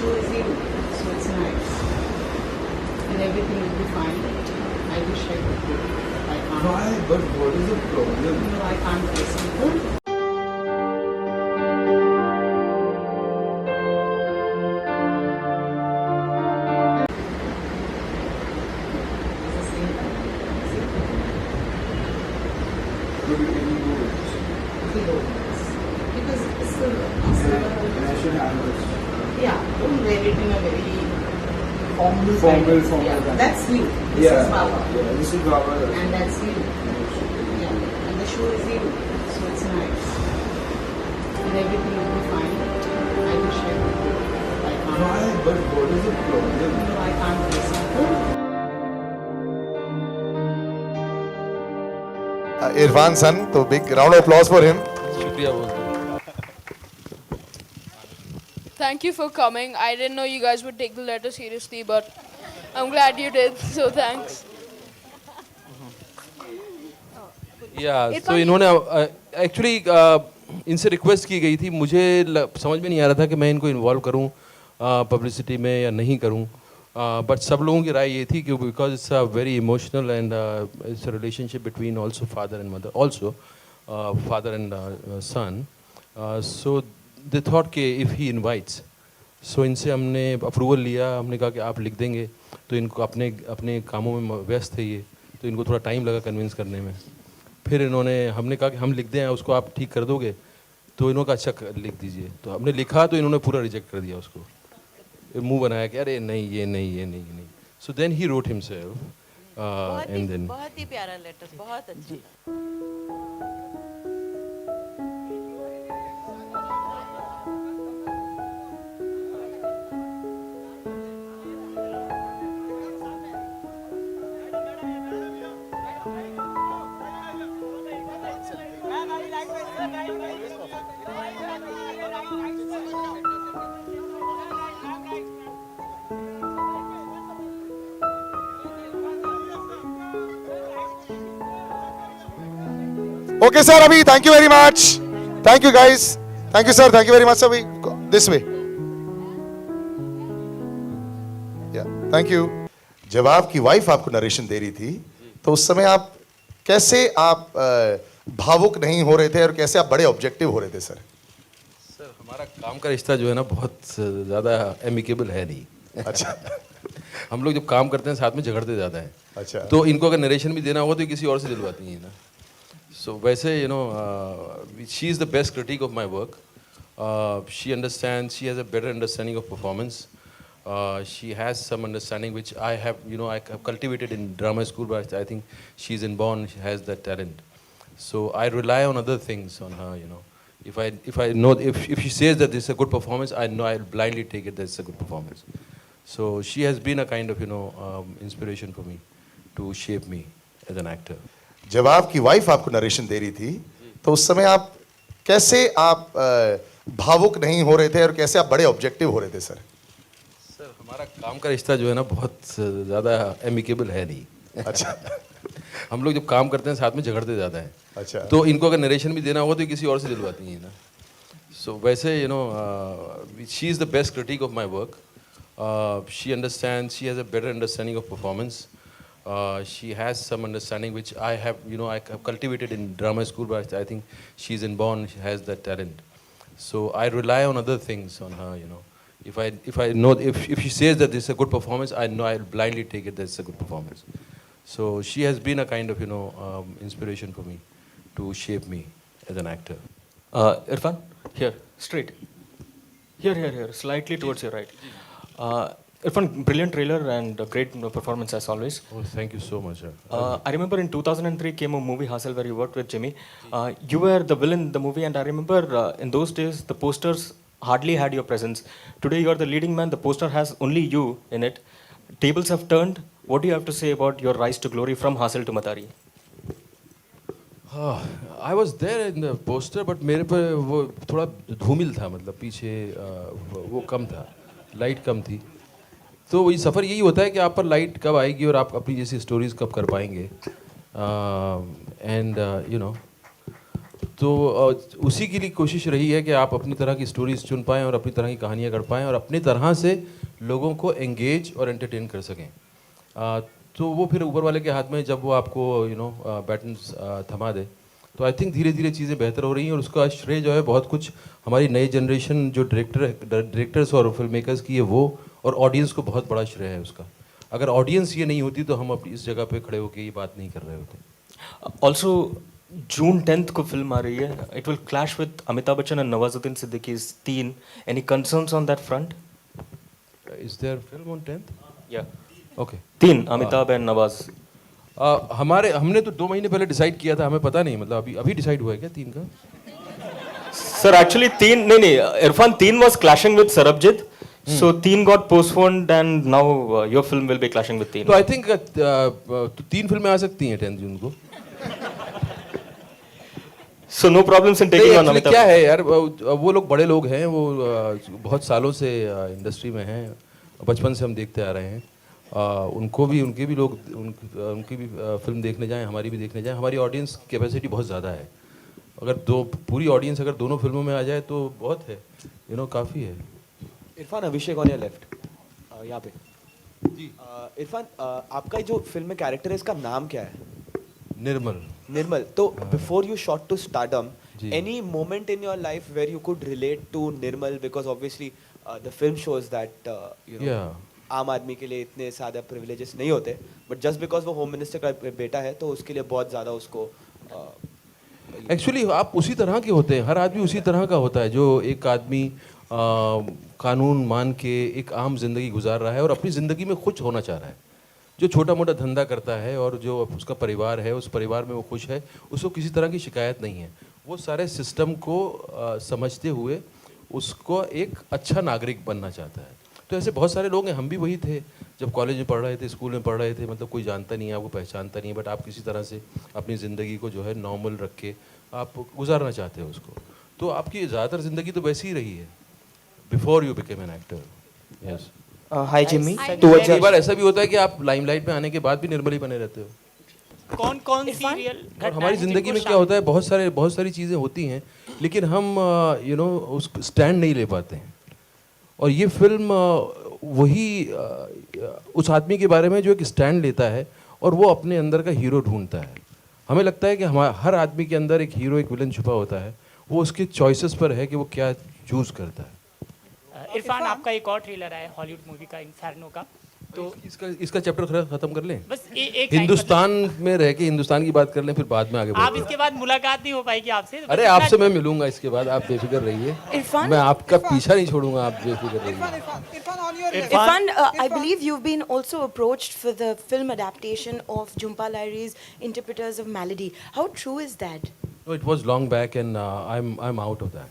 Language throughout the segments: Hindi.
show is you, so it's nice. And everything will be fine. I wish I could do it, but I can't. Why? But what is the problem? No, I can't face people. It's the same. Could you give me more? Kilos. Because it's the And I should have this. yeah, don't wear it in a very formal Formal yeah, kind. that's you. This is Baba. Yeah, this is Baba. And that's you. Yeah. And the show is you, so it's nice. And everything will be fine. I wish I could do it, but I can't. Why? But what is the problem? No, I can't face people. Irfan son, तो big round of applause for him. शुक्रिया बोल दो। Thank you for coming. I didn't know you guys would take the letter seriously, but I'm glad you did. So thanks. तो इन्होंने एक्चुअली इनसे रिक्वेस्ट की गई थी। मुझे समझ में नहीं आ रहा था कि मैं इनको इन्वॉल्व करूं पब्लिसिटी में या नहीं करूं, बट सब लोगों की राय ये थी कि because it's a very emotional and it's a relationship between also father and mother, also father and son, so they thought कि इफ़ ही इनवाइट्स, सो इनसे हमने अप्रूवल लिया। हमने कहा कि आप लिख देंगे, तो इनको अपने अपने कामों में व्यस्त थे ये, तो इनको थोड़ा टाइम लगा कन्विंस करने में। फिर हमने कहा कि हम लिख दें, उसको आप ठीक कर दोगे, तो इन्होंने कहा अच्छा लिख दीजिए। तो हमने लिखा तो इन्होंने पूरा रिजेक्ट कर दिया उसको, मुंह बनाया कि अरे नहीं ये नहीं ये नहीं ये नहीं। So then he wrote himself and then बहुत ही प्यारा लेटर, बहुत अच्छी। Okay, sir. Abhi, thank you very much. Thank you, guys. Thank you, sir. Thank you very much, sir. We go this way. Yeah. Thank you. जब आपकी वाइफ आपको नरेशन दे रही थी, तो उस समय आप कैसे भावुक नहीं हो रहे थे और कैसे आप बड़े ऑब्जेक्टिव हो रहे थे, सर? सर हमारा काम का रिश्ता जो है ना बहुत ज़्यादा एमिकेबल है नहीं। अच्छा। हम लोग जब काम करते हैं साथ में झगड़ते ज़्यादा हैं। अच्छा। तो इनको अगर नरेशन भी देना होगा तो किसी और से दिलवाती हैं ना। सो वैसे she is the best critic of my work. She understand, she has a better understanding of performance. She has some understanding which I have cultivated in drama school, but I think she's inborn, she has that talent. So I rely on other things on her, If I know, if she says that this is a good performance, I know I'll blindly take it that it's a good performance. So she has been a kind of, inspiration for me to shape me as an actor. जब आपकी वाइफ आपको नरेशन दे रही थी, तो उस समय आप कैसे भावुक नहीं हो रहे थे और कैसे आप बड़े ऑब्जेक्टिव हो रहे थे, सर? सर हमारा काम का रिश्ता जो है ना बहुत ज़्यादा एमिकेबल है नहीं। अच्छा। हम लोग जब काम करते हैं साथ में झगड़ते ज़्यादा हैं। अच्छा। तो इनको अगर नरेशन भी देना होगा तो किसी और से दिलवाती हैं ना। सो वैसे she is the best critic of my work. She understand, she has a better understanding of performance. She has some understanding which I have cultivated in drama school, but I think she's inborn, she has that talent. So I rely on other things on her, If I know, if she says that this is a good performance, I know I'll blindly take it that it's a good performance. So she has been a kind of, inspiration for me to shape me as an actor. Irfan, here, straight. Here, slightly towards your right. Irfan, brilliant trailer and a great performance as always. Oh, thank you so much. I remember in 2003 came a movie Hustle where you worked with Jimmy. You were the villain in the movie, and I remember in those days the posters hardly had your presence. Today you are the leading man. The poster has only you in it. Tables have turned. What do you have to say about your rise to glory from Hustle to Matari? I was there in the poster, but मेरे पे वो थोड़ा धूमिल था, मतलब पीछे वो कम था, लाइट कम थी। तो वही सफ़र यही होता है कि आप पर लाइट कब आएगी और आप अपनी जैसी स्टोरीज कब कर पाएंगे। एंड तो उसी के लिए कोशिश रही है कि आप अपनी तरह की स्टोरीज चुन पाएँ और अपनी तरह की कहानियाँ कर पाएँ और अपनी तरह से लोगों को एंगेज और एंटरटेन कर सकें। तो वो फिर ऊपर वाले के हाथ में जब वो आपको बैटन थमा दे, तो आई थिंक धीरे धीरे चीज़ें बेहतर हो रही हैं और उसका श्रेय जो है बहुत कुछ हमारी नई जनरेशन जो डायरेक्टर्स और फिल्म मेकर्स की है वो, और ऑडियंस को बहुत बड़ा श्रेय है उसका। अगर ऑडियंस ये नहीं होती तो हम अपनी इस जगह पे खड़े होकर ये बात नहीं कर रहे होते। ऑल्सो जून 10th को फिल्म आ रही है, it will clash with Amitabh Bachchan and Nawazuddin Siddiqui's 3. Any concerns on that front? Is there film on 10th? या ओके। 3 अमिताभ एंड नवाज। हमने तो 2 महीने पहले डिसाइड किया था, हमें पता नहीं, मतलब अभी अभी डिसाइड हुआ है क्या 3 का? सर एक्चुअली 3 नहीं, Irfan 3 was clashing with Sarabjit, so 3 got postponed and now your film will be clashing with 3. तो आई थिंक 3 फिल्में आ सकती हैं 10 जून को। So no problems in नहीं, taking on actually Amitabh. क्या है यार, वो लोग बड़े लोग हैं, वो बहुत सालों से इंडस्ट्री में हैं, बचपन से हम देखते आ रहे हैं। उनकी भी फिल्म देखने जाएं, हमारी भी देखने जाएं। हमारी ऑडियंस कैपेसिटी बहुत ज़्यादा है। अगर पूरी ऑडियंस अगर दोनों फिल्मों में आ जाए तो बहुत है, काफ़ी है। इरफान, अभिषेक ऑन योर लेफ्ट, यहाँ पे जी। इरफान, आपका जो फिल्म में कैरेक्टर है इसका नाम क्या है? निर्मल। तो before you shot to stardom, any moment in your life where you could relate to Nirmal? Because obviously the film shows that आम आदमी के लिए इतने ज़्यादा प्रिविलेजेस नहीं होते, बट जस्ट बिकॉज वो होम मिनिस्टर का बेटा है तो उसके लिए बहुत ज़्यादा उसको एक्चुअली आप उसी तरह के होते हैं, हर आदमी उसी तरह का होता है जो एक आदमी कानून मान के एक आम जिंदगी गुजार रहा है और अपनी ज़िंदगी में खुश होना चाह रहा है। जो छोटा मोटा धंधा करता है और जो उसका परिवार है, उस परिवार में वो खुश है, उसको किसी तरह की शिकायत नहीं है। वो सारे सिस्टम को समझते हुए उसको एक अच्छा नागरिक बनना चाहता है। तो ऐसे बहुत सारे लोग हैं, हम भी वही थे जब कॉलेज में पढ़ रहे थे, स्कूल में पढ़ रहे थे, मतलब कोई जानता नहीं है, आपको पहचानता नहीं है, बट आप किसी तरह से अपनी ज़िंदगी को जो है नॉर्मल रख के आप गुजारना चाहते हो उसको। तो आपकी ज़्यादातर ज़िंदगी तो वैसी ही रही है before you became an actor. Yes. Hi Jimmy. तो कई बार ऐसा भी होता है कि आप लाइमलाइट में आने के बाद भी निर्मल ही बने रहते हो। कौन सी रियल और हमारी ज़िंदगी में क्या होता है, बहुत सारी चीज़ें होती हैं, लेकिन हम उस स्टैंड नहीं ले पाते हैं। और ये फिल्म वही उस आदमी के बारे में जो एक स्टैंड लेता है और वो अपने अंदर का हीरो ढूंढता है। हमें लगता है कि हर आदमी के अंदर एक हीरो, एक विलन छुपा होता है, वो उसके चॉइसेस पर है कि वो क्या चूज़ करता है। इरफान, आपका एक और ट्रेलर है हॉलीवुड मूवी का, इन्फेर्नो का, तो इसका चैप्टर खत्म कर लें, बस एक हिंदुस्तान में रह के हिंदुस्तान की बात कर लें, फिर बाद में आगे आप बढ़ते हैं। इसके बाद मुलाकात नहीं हो पाएगी आपसे। अरे आपसे मैं मिलूंगा इसके बाद, आप बेफिक्र रहिए, मैं आपका पीछा नहीं छोड़ूंगा, आप बेफिक्र रहिए। Irfan, I believe you've been also approached for the film adaptation of Jhumpa Lahiri's Interpreters of Melody. How true is that? No, it was long back and I'm out of that.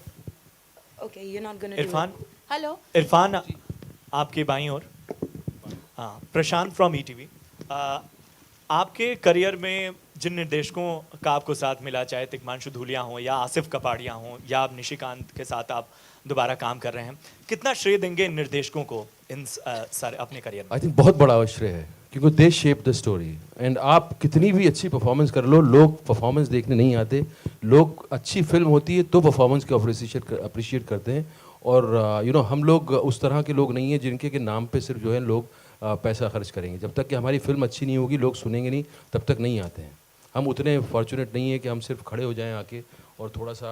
Okay, you're not going to do Irfan, it. Hello. Irfan आपके बाईं ओर, हाँ, प्रशांत फ्रॉम ईटीवी। आपके करियर में जिन निर्देशकों का आपको साथ मिला, चाहे तिग्मांशु धूलिया हों या आसिफ कपाड़िया हों या अब निशिकांत के साथ आप दोबारा काम कर रहे हैं, कितना श्रेय देंगे इन निर्देशकों को इन सारे अपने करियर में? आई थिंक बहुत बड़ा श्रेय है, क्योंकि दे शेप द स्टोरी। एंड आप कितनी भी अच्छी परफॉर्मेंस कर लो, लोग परफॉर्मेंस देखने नहीं आते, लोग अच्छी फिल्म होती है तो परफॉर्मेंस को अप्रिशिएट करते हैं। और हम लोग उस तरह के लोग नहीं हैं जिनके के नाम पे सिर्फ जो है लोग पैसा खर्च करेंगे। जब तक कि हमारी फिल्म अच्छी नहीं होगी, लोग सुनेंगे नहीं, तब तक नहीं आते हैं। हम उतने फॉर्चुनेट नहीं है कि हम सिर्फ खड़े हो जाएं आके और थोड़ा सा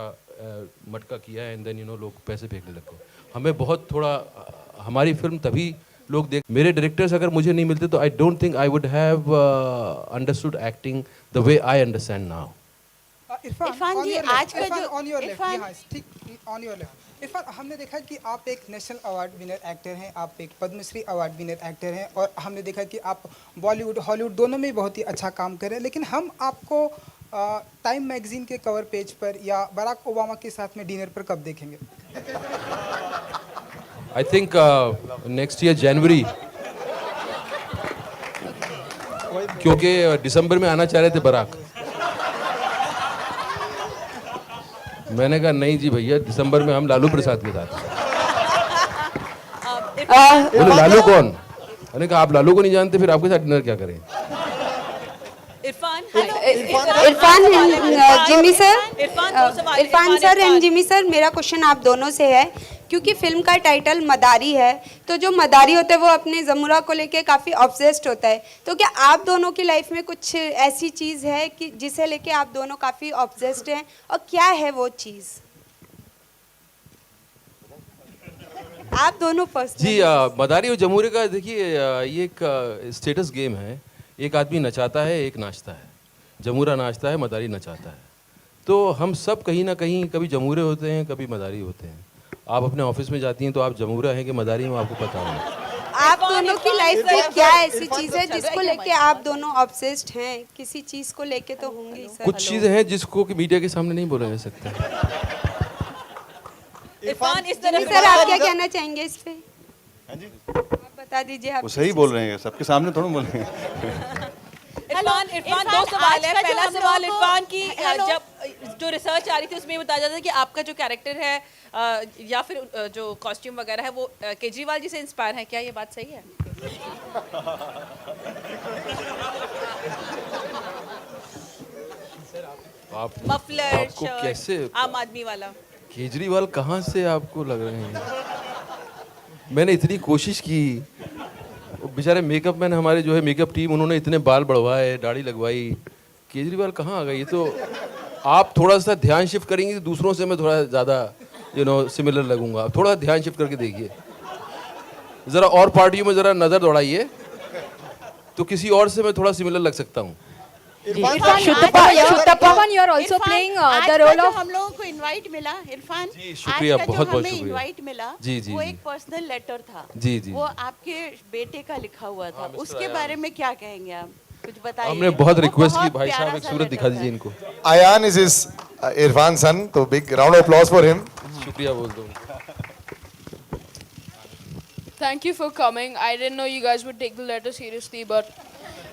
मटका किया है एंड देन लोग पैसे फेंकने लग गए। हमें बहुत थोड़ा हमारी फिल्म तभी लोग देख, मेरे डायरेक्टर्स अगर मुझे नहीं मिलते तो I don't think I would have understood acting the way I understand now. Irrfan ji, आज का जो ऑन योर लेफ्ट, ठीक ऑन योर लेफ्ट। इरफान, हमने देखा कि आप एक नेशनल अवार्ड विनर एक्टर हैं, आप एक पद्मश्री अवार्ड विनर एक्टर हैं, और हमने देखा कि आप बॉलीवुड हॉलीवुड दोनों में बहुत ही अच्छा काम कर रहे हैं। लेकिन हम आपको टाइम मैगजीन के कवर पेज पर या बराक ओबामा के साथ में डिनर पर कब देखेंगे? आई थिंक नेक्स्ट ईयर जनवरी, क्योंकि दिसंबर में आना चाह रहे थे बराक। मैंने कहा नहीं जी भैया, दिसंबर में हम लालू प्रसाद के साथ। बोले लालू कौन? मैंने कहा आप लालू को नहीं जानते, फिर आपके साथ डिनर क्या करें? Irfan Jimmy sir, Irfan sir and Jimmy sir, मेरा क्वेश्चन आप दोनों से है क्योंकि फिल्म का टाइटल मदारी है, तो जो मदारी होता है वो अपने जमुरा को लेके काफ़ी ऑब्सेस्ड होता है, तो क्या आप दोनों की लाइफ में कुछ ऐसी चीज़ है कि जिसे लेके आप दोनों काफ़ी ऑब्सेस्ड हैं, और क्या है वो चीज़? आप दोनों फर्स्ट। जी मदारी और जमूरे का देखिए ये एक स्टेटस गेम है। एक आदमी नचाता है, एक नाचता है। जमूरा नाचता है, मदारी नचाता है। तो हम सब कहीं ना कहीं कभी जमूरे होते हैं, कभी मदारी होते हैं। आप अपने ऑफिस में जाती हैं तो आप जमूरा हैं कि मदारी हैं, आपको पता नहीं। आप दोनों की लाइफ में क्या ऐसी चीज़ है जिसको लेके आप दोनों ऑब्सेस्ड हैं? किसी चीज़ को लेके तो होंगे ही सर। कुछ चीज़ें हैं जिसको कि मीडिया के सामने नहीं बोला जा सकता। इरफान इस तरह सर आप क्या कहना चाहेंगे इस पे? आप बता दीजिए। आप वो सही बोल रहे हैं, सबके सामने थोड़ा बोल रहे हैं। इरफान दो सवाल है। पहला सवाल इरफान की, जब जो रिसर्च आ रही थी उसमें ये बताया जाता है कि आपका जो कैरेक्टर है या फिर जो कॉस्ट्यूम वगैरह है वो केजरीवाल जी से इंस्पायर है, क्या ये बात सही है? मफलर, आपको कैसे आम आदमी वाला केजरीवाल कहाँ से आपको लग रहे हैं? मैंने इतनी कोशिश की, बेचारे मेकअप मैन हमारे जो है मेकअप टीम, उन्होंने इतने बाल बढ़वाए, दाढ़ी लगवाई, केजरीवाल कहाँ आ गई? तो आप थोड़ा सा ध्यान शिफ्ट करेंगे तो दूसरों से मैं थोड़ा ज़्यादा सिमिलर लगूंगा। आप थोड़ा ध्यान शिफ्ट करके देखिए, ज़रा और पार्टियों में ज़रा नज़र दौड़ाइए तो किसी और से मैं थोड़ा सिमिलर लग सकता हूँ। Irfan, you are also playing the role of। हम लोगों को इनवाइट मिला इरफान, जी शुक्रिया, बहुत बहुत शुक्रिया। इनवाइट मिला, जी जी, वो एक पर्सनल लेटर था। जी जी, वो आपके बेटे का लिखा हुआ था, उसके बारे में क्या कहेंगे आप? कुछ बताइए। हमने बहुत रिक्वेस्ट की, भाई साहब एक सूरत दिखा दीजिए इनको। Ayan is his Irfan son, तो big round of applause for him. शुक्रिया बोल दो। Thank you for coming. I didn't know you guys would take the letter seriously, but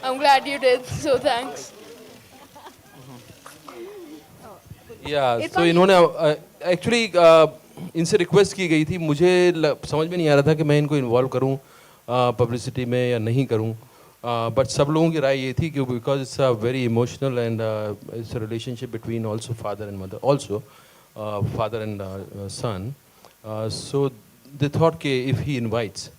I'm glad you did. So thanks. तो इन्होंने एक्चुअली इनसे रिक्वेस्ट की गई थी। मुझे समझ में नहीं आ रहा था कि मैं इनको इन्वॉल्व करूं पब्लिसिटी में या नहीं करूं, बट सब लोगों की राय ये थी कि because it's a very emotional and it's a relationship between also father and mother, also father and son, so they thought कि इफ़ ही इनवाइट्स,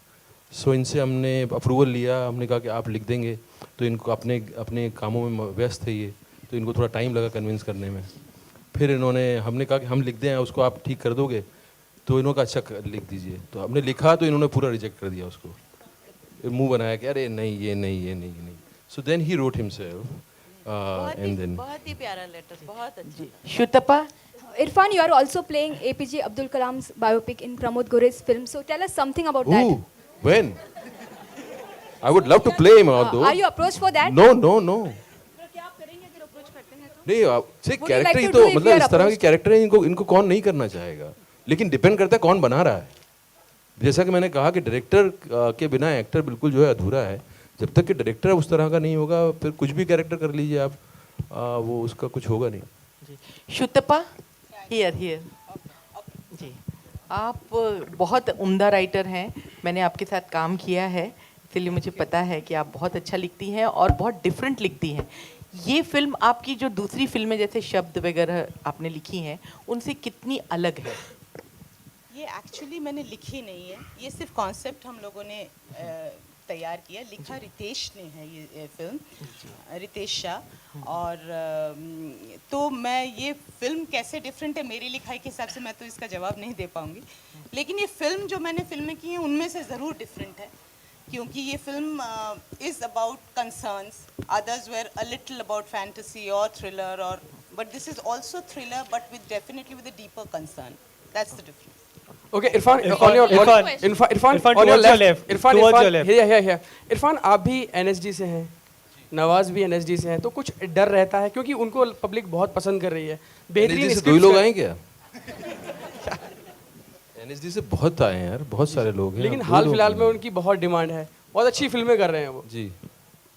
सो इनसे हमने अप्रूवल लिया। हमने कहा कि आप लिख देंगे, तो इनको अपने अपने कामों में व्यस्त है ये, तो इनको थोड़ा टाइम लगा कन्विंस करने में। फिर हमने कहा कि हम लिख दें, उसको आप ठीक कर दोगे? तो इन्होंने कहा अच्छा लिख दीजिए। तो हमने लिखा तो इन्होंने पूरा रिजेक्ट कर दिया उसको, मुंह बनाया कि अरे नहीं ये नहीं ये नहीं ये नहीं। So then he wrote himself and then. बहुत ही प्यारा लेटर, बहुत अच्छा। Shutapa, Irfan, you are also playing APJ Abdul Kalam's biopic in Pramod Gore's film. So tell us something about that. When? I would love to play him out though. Are you approached for that? No, no, no. नहीं से कैरेक्टर ही तो मतलब इस तरह के कैरेक्टर है, इनको कौन नहीं करना चाहेगा, लेकिन डिपेंड करता है कौन बना रहा है। जैसा कि मैंने कहा कि डायरेक्टर के बिना एक्टर बिल्कुल जो है अधूरा है। जब तक कि डायरेक्टर उस तरह का नहीं होगा, फिर कुछ भी कैरेक्टर कर लीजिए आप, वो उसका कुछ होगा नहीं। शुतपा, हियर जी, आप बहुत उम्दा राइटर हैं, मैंने आपके साथ काम किया है, इसलिए मुझे पता है कि आप बहुत अच्छा लिखती हैं और बहुत डिफरेंट लिखती हैं। ये फिल्म आपकी जो दूसरी फिल्में जैसे शब्द वगैरह आपने लिखी हैं, उनसे कितनी अलग है? ये एक्चुअली मैंने लिखी नहीं है, ये सिर्फ कॉन्सेप्ट हम लोगों ने तैयार किया। लिखा रितेश ने है ये फिल्म, रितेश शाह। और तो मैं ये फिल्म कैसे डिफरेंट है मेरी लिखाई के हिसाब से मैं तो इसका जवाब नहीं दे पाऊँगी, लेकिन ये फिल्म जो मैंने फिल्में की हैं उनमें से ज़रूर डिफरेंट है, क्योंकि ये film is about concerns, others were a little about fantasy और थ्रिलर, और but this is also thriller but with definitely with a deeper concern. That's the difference. Okay, Irfan, on your left. Irfan, आप भी NSD से हैं, नवाज भी NSD से हैं, तो कुछ डर रहता है क्योंकि उनको पब्लिक बहुत पसंद कर रही है। बेहतरीन से 2 लोग आए क्या? NSD से बहुत आए हैं यार, बहुत सारे लोग हैं, लेकिन हाल फिलहाल में उनकी बहुत डिमांड है, बहुत अच्छी फिल्में कर रहे हैं वो जी।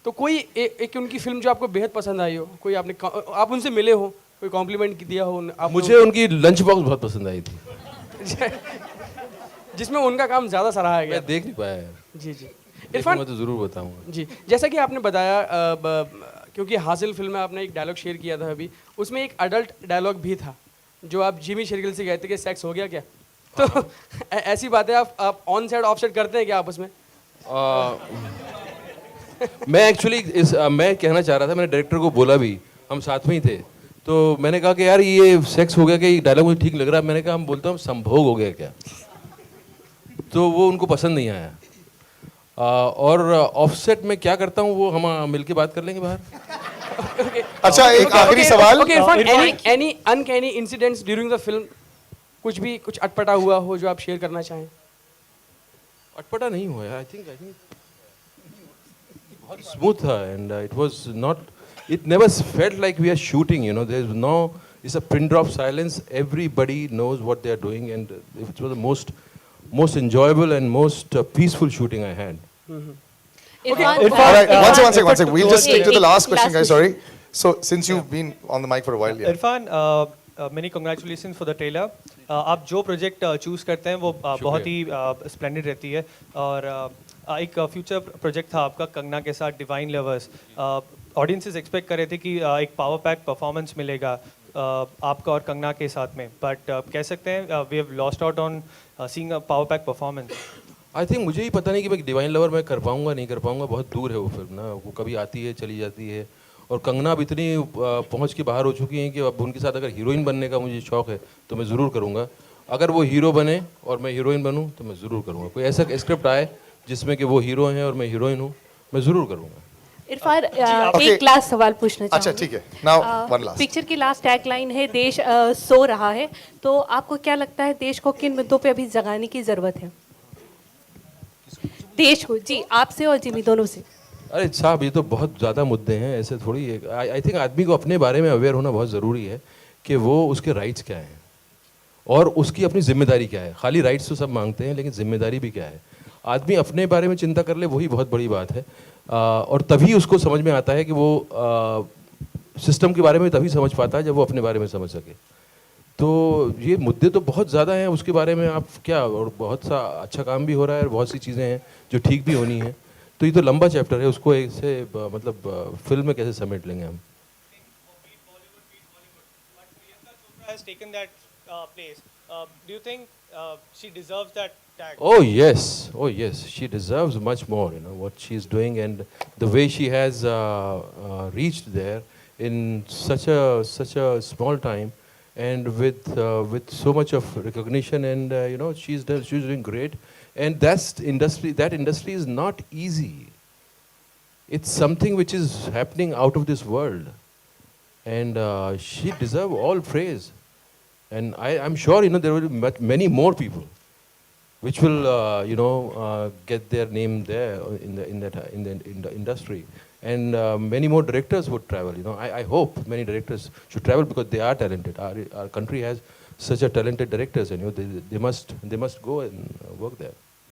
तो कोई एक उनकी फिल्म जो आपको बेहद पसंद आई हो, कोई आप उनसे मिले हो, कोई कॉम्प्लीमेंट दिया हो? मुझे उनकी लंच बॉक्स बहुत पसंद आई थी जिसमें उनका काम ज़्यादा सराहा गया। मैं देख नहीं पाया यार। जी जी, इरफान मैं तो ज़रूर बताऊंगा। जी, जैसा कि आपने बताया क्योंकि हासिल फिल्म में आपने एक डायलॉग शेयर किया था अभी, उसमें एक अडल्ट डायलॉग भी था जो आप जिमी शेरगिल से कहते कि सेक्स हो गया क्या? तो ऐसी बातें आप ऑन साइड ऑफ साइड करते हैं क्या आपस में? मैं एक्चुअली मैं कहना चाह रहा था, मैंने डायरेक्टर को बोला भी, हम साथ में ही थे, तो मैंने कहा कि यार ये सेक्स हो गया क्या, ये डायलॉग मुझे ठीक लग रहा है। मैंने कहा हम बोलते हैं संभोग हो गया क्या, तो वो उनको पसंद नहीं आया। और ऑफसेट में क्या करता हूँ वो हम मिलके बात कर लेंगे बाहर। अच्छा, एक आखिरी सवाल। Any uncanny incidents during the film, कुछ अटपटा हुआ हो जो आप शेयर करना चाहें? अटपटा नहीं हुआ, आई थिंक बहुत स्मूथ था, and it was not, it never felt like we are shooting, you know, there's no, it's a pin drop silence, everybody knows what they are doing, and it was the most enjoyable and most peaceful shooting I had. Okay. All right, one second. We'll just stick to the last question, guys. Sorry. So, since you've been on the mic for a while, yeah. Irfan, many congratulations for the trailer. आप जो प्रोजेक्ट चूज करते हैं वो बहुत ही स्प्लेंडेड रहती है, और एक फ्यूचर प्रोजेक्ट था आपका कंगना के साथ, डिवाइन लवर्स। ऑडियंसेस एक्सपेक्ट कर रहे थे कि एक पावर पैक परफॉर्मेंस मिलेगा आपका और कंगना के साथ में, बट कह सकते हैं we have lost out on seeing a power pack performance. I think मुझे ही पता नहीं कि मैं डिवाइन लवर मैं कर पाऊंगा नहीं कर पाऊंगा, बहुत दूर है वो फिल्म ना, वो कभी आती है चली जाती है, और कंगना अब इतनी पहुंच के बाहर हो चुकी हैं कि अब उनके साथ अगर हीरोइन बनने का मुझे शौक है तो मैं ज़रूर करूँगा। अगर वो हीरो बने और मैं हीरोइन बनूँ तो मैं ज़रूर करूँगा। कोई ऐसा स्क्रिप्ट आए जिसमें कि वो हीरो हैं और मैं हीरोइन हूँ, मैं ज़रूर करूँगा। इरफान, एक लास्ट सवाल पूछना चाहूँगी। अच्छा, ठीक है। Now one last. पिक्चर की लास्ट टैगलाइन है देश सो रहा है, तो आपको क्या लगता है देश को किन मुद्दों पे अभी जगाने की जरूरत है? देश को, जी, आपसे और जिमी दोनों से। अरे साहब, ये तो बहुत ज़्यादा मुद्दे हैं, ऐसे थोड़ी है। आई थिंक आदमी को अपने बारे में अवेयर होना बहुत ज़रूरी है कि वो उसके राइट्स क्या हैं और उसकी अपनी जिम्मेदारी क्या है। खाली राइट्स तो सब मांगते हैं, लेकिन जिम्मेदारी भी क्या है। आदमी अपने बारे में चिंता कर ले, वही बहुत बड़ी बात है। और तभी उसको समझ में आता है कि वो सिस्टम के बारे में तभी समझ पाता है जब वो अपने बारे में समझ सके। तो ये मुद्दे तो बहुत ज़्यादा हैं, उसके बारे में आप क्या, और बहुत सा अच्छा काम भी हो रहा है और बहुत सी चीज़ें हैं जो ठीक भी होनी है। तो ये तो लंबा चैप्टर है, उसको ऐसे मतलब फिल्म में कैसे समेट लेंगे हम। has taken that place. Do you think she deserves that tag? Oh yes, she deserves much more. You know what she's doing and the way she has reached there in such a small time, and with so much of recognition, and you know she's doing great. And that industry is not easy. It's something which is happening out of this world, and she deserves all praise. And I'm sure there will be many more people which will get their name there in the industry, and many more directors would travel. I hope many directors should travel because they are talented. Our country has such a talented directors, and they must go and work there.